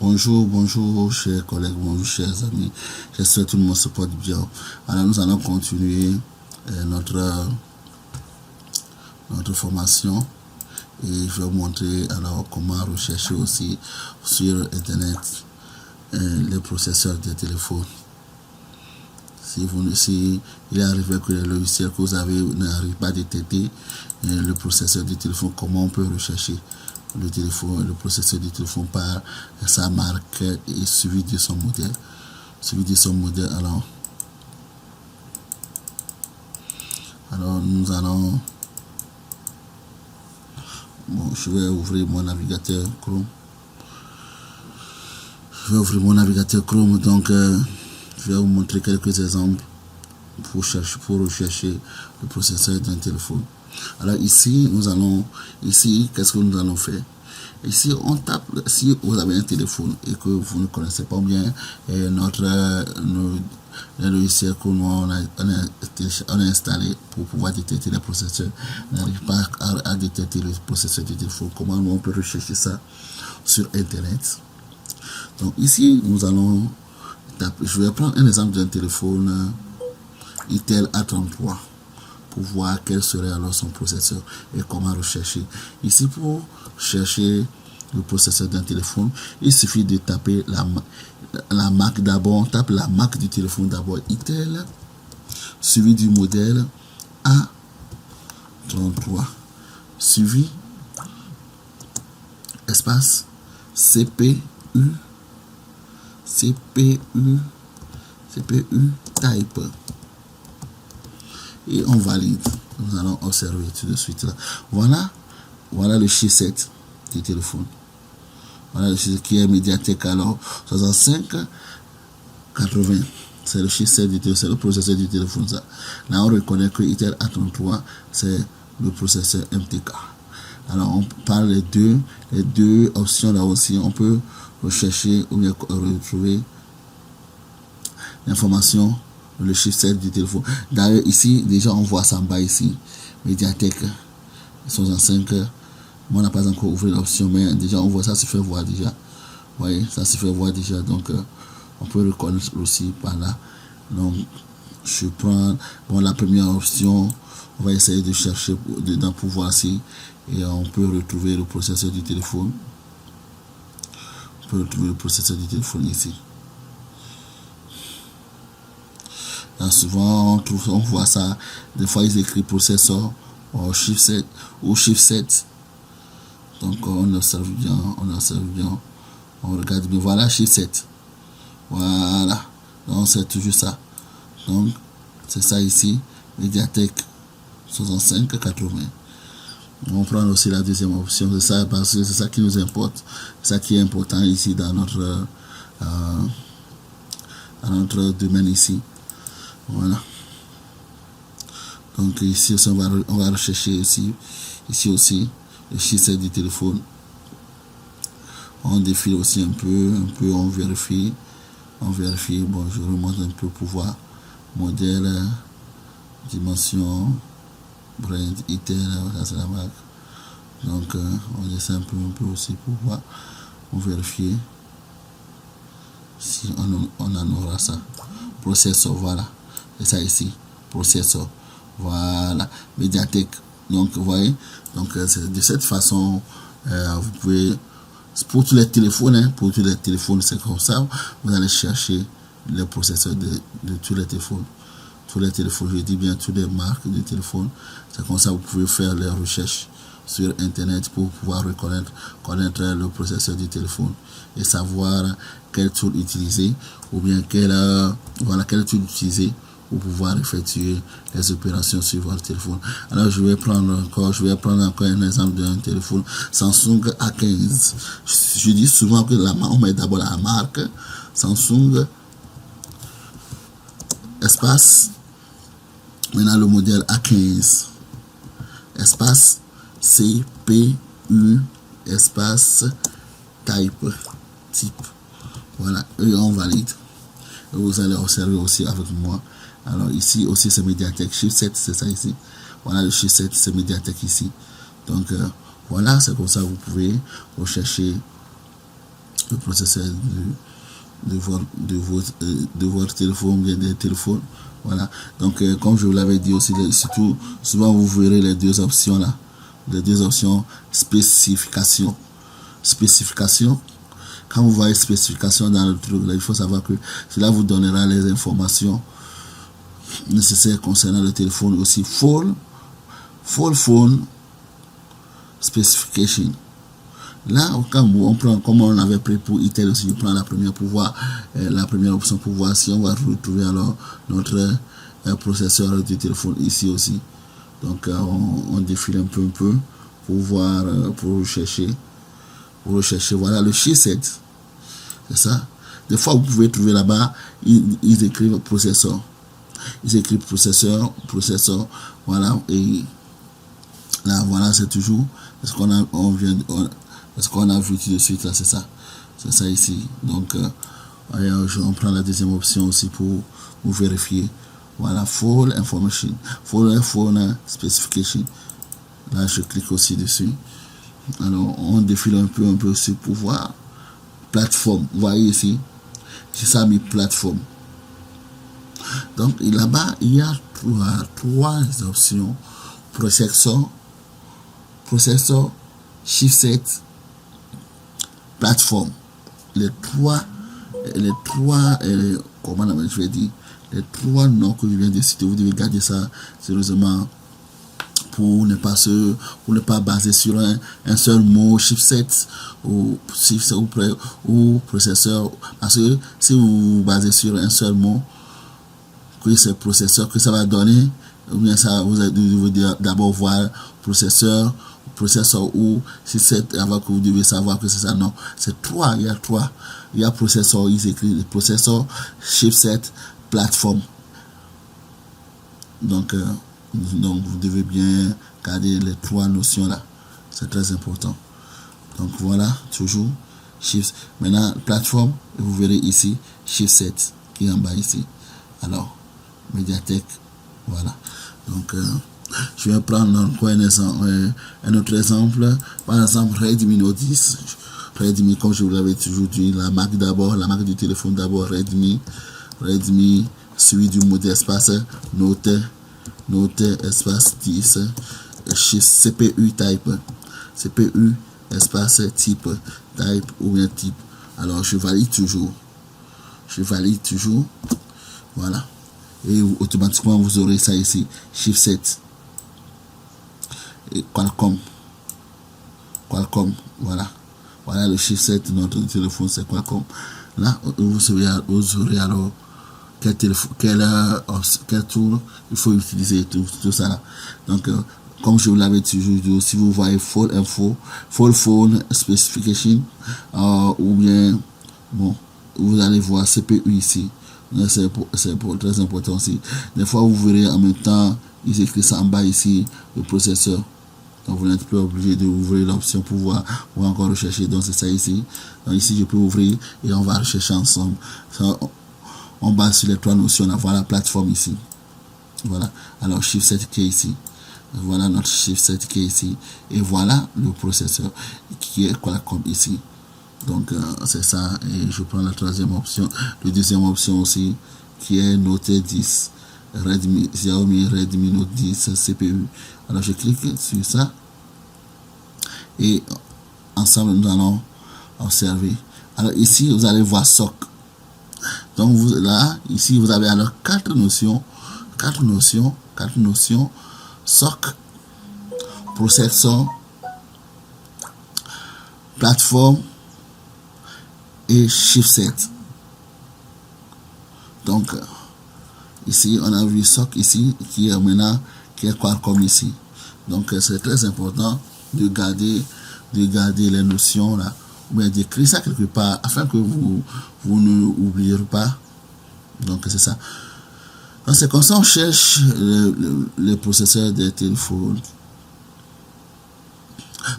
Bonjour, chers collègues, bonjour, chers amis. J'espère que tout le monde se porte bien. Alors, nous allons continuer notre formation et je vais vous montrer alors comment rechercher aussi sur Internet les processeurs de téléphone. Si il est arrivé que le logiciel que vous avez n'arrive pas à détecter le processeur du téléphone, comment on peut rechercher le processeur du téléphone par sa marque et suivi de son modèle. Alors nous allons, je vais ouvrir mon navigateur Chrome. Donc je vais vous montrer quelques exemples pour rechercher le processeur d'un téléphone. Alors ici, qu'est-ce que nous allons faire? Ici, on tape, si vous avez un téléphone et que vous ne connaissez pas bien le logiciel que on a installé pour pouvoir détecter les processeurs, n'arrive pas à détecter le processeur du téléphone. Comment on peut rechercher ça sur Internet? Donc ici, nous allons taper, je vais prendre un exemple d'un téléphone Itel A33. Pour voir quel serait alors son processeur et comment rechercher. Ici, pour chercher le processeur d'un téléphone, il suffit de taper la marque d'abord. On tape la marque du téléphone d'abord, Itel, suivi du modèle A33, suivi espace CPU type. Et on valide. Nous allons observer tout de suite là. Voilà le chipset du téléphone. Voilà le chipset qui est MediaTek alors 6580. C'est le chipset du téléphone, c'est le processeur du téléphone ça. Là on reconnaît que Itel A33 c'est le processeur MTK. Alors on parle les deux options là aussi. On peut rechercher ou bien retrouver l'information, le chipset du téléphone. D'ailleurs ici déjà on voit ça en bas ici, MediaTek 65. Moi on n'a pas encore ouvert l'option, mais déjà on voit ça se fait voir déjà. Vous voyez, ça se fait voir déjà, donc on peut reconnaître aussi par là. Donc je prends la première option. On va essayer de chercher dedans pour voir si et on peut retrouver le processeur du téléphone. On peut retrouver le processeur du téléphone ici. Là, souvent on voit ça, des fois ils écrivent processeur ou chipset. Donc on observe bien, on regarde bien, voilà chipset. Voilà, donc c'est toujours ça. Donc c'est ça ici, MediaTek 6580. On prend aussi la deuxième option, c'est ça parce que c'est ça qui nous importe, c'est ça qui est important ici dans notre domaine ici. Voilà. Donc ici aussi on va rechercher ici aussi le chipset du téléphone. On défile aussi un peu, on vérifie. Bon, je remonte un peu pour voir modèle, dimension, brand, Itel, ça c'est la marque. Donc on essaie un peu aussi pour voir, on vérifie si on en aura ça. Processeur, voilà. Et ça ici, processeur, voilà, MediaTek. Donc vous voyez, donc c'est de cette façon vous pouvez, pour tous les téléphones, c'est comme ça, vous allez chercher les processeurs de tous les téléphones, je dis bien toutes les marques de téléphone. C'est comme ça vous pouvez faire les recherches sur Internet pour pouvoir connaître le processeur du téléphone et savoir quel tool utiliser ou bien quel tool utiliser pour pouvoir effectuer les opérations sur votre téléphone. Alors je vais prendre encore un exemple d'un téléphone Samsung A15. Je dis souvent que on met d'abord la marque Samsung espace, maintenant le modèle A15 espace CPU espace type. Voilà, et on valide. Et vous allez observer aussi avec moi. Alors ici aussi c'est MediaTek chipset, c'est ça ici. Voilà le chipset, c'est MediaTek ici. Donc voilà, c'est comme ça vous pouvez rechercher le processeur de votre téléphone, bien des téléphones. Voilà. Donc, comme je vous l'avais dit aussi, surtout, souvent vous verrez les deux options là. Les deux options spécification. Spécification. Quand vous voyez spécification dans le truc là, il faut savoir que cela vous donnera les informations nécessaires concernant le téléphone aussi. Full phone specification. Là, quand on prend, comme on avait pris pour Itel aussi, on prend la première pour voir, la première option pour voir si on va retrouver alors notre processeur du téléphone ici aussi. Donc, on défile un peu pour voir, pour rechercher, voilà le chipset. C'est ça. Des fois, vous pouvez trouver là-bas, ils écrivent processeur. Ils écrivent processeur, voilà, et là, voilà, c'est toujours ce qu'on a, ce qu'on a vu tout de suite là, c'est ça ici. Donc on prend la deuxième option aussi pour vérifier. Voilà, full information, full phone specification. Là, je clique aussi dessus. Alors, on défile un peu aussi pour voir plateforme. Vous voyez ici, j'ai ça mis plateforme. Donc là-bas, il y a trois options: processeur, chipset, plateforme. Les trois comment je vais dire, les trois noms que je viens de citer, vous devez garder ça sérieusement pour ne pas baser sur un seul mot, chipset ou processeur. Parce que si vous basez sur un seul mot, que c'est processeur, que ça va donner, ou bien ça, vous devez d'abord voir processeur ou si c'est avant que vous devez savoir que c'est ça. Non, c'est trois, il y a trois. Il y a processeur, ils écrivent processeur, chipset, plateforme. Donc vous devez bien garder les trois notions là. C'est très important. Donc voilà, toujours chips. Maintenant, plateforme, vous verrez ici, chipset qui est en bas ici. Alors, Mediatek, voilà. Donc, je vais prendre un autre exemple. Par exemple, Redmi Note 10. Redmi, comme je vous l'avais toujours dit, la marque du téléphone d'abord, Redmi, suivi du mot d'espace, Note espace 10, CPU espace type ou bien type. Alors, je valide toujours. Voilà. Et automatiquement, vous aurez ça ici, chipset. Et Qualcomm, voilà. Voilà le chipset de notre téléphone, c'est Qualcomm. Là, vous aurez alors quel tour il faut utiliser, tout ça là. Donc, comme je vous l'avais toujours dit, si vous voyez full phone specification, ou bien, bon, vous allez voir CPU ici. C'est très important aussi. Des fois, vous verrez en même temps, ils écrivent ça en bas ici, le processeur. Donc, vous n'êtes plus obligé d'ouvrir l'option pour voir ou encore rechercher. Donc, c'est ça ici. Donc, ici, je peux ouvrir et on va rechercher ensemble. Ça, on base sur les trois notions. On voilà la plateforme ici. Voilà. Alors, chipset qui est ici. Voilà notre chipset qui est ici. Et voilà le processeur qui est Qualcomm ici. Donc, c'est ça. Et je prends la troisième option. La deuxième option aussi, qui est Note 10. Xiaomi Redmi Note 10 CPU. Alors, je clique sur ça. Et ensemble, nous allons observer. Alors, ici, vous allez voir SOC. Donc, ici, vous avez alors quatre notions. SOC, processeur, plateforme et chipset. Donc, ici, on a vu SOC ici, qui est Qualcomm ici. Donc, c'est très important de garder les notions là, ou bien d'écrire ça quelque part, afin que vous ne oubliez pas. Donc, c'est ça. Donc, c'est comme ça on cherche les processeurs des téléphones.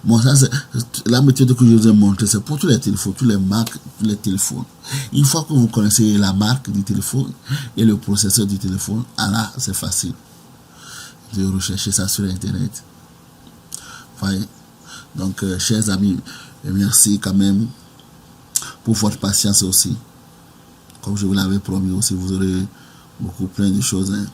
Bon, ça, c'est la méthode que je vous ai montrée, c'est pour tous les téléphones, toutes les marques, tous les téléphones. Une fois que vous connaissez la marque du téléphone et le processeur du téléphone, là, c'est facile de rechercher ça sur Internet. Voyez? Donc, chers amis, merci quand même pour votre patience aussi. Comme je vous l'avais promis aussi, vous aurez beaucoup plein de choses. Hein.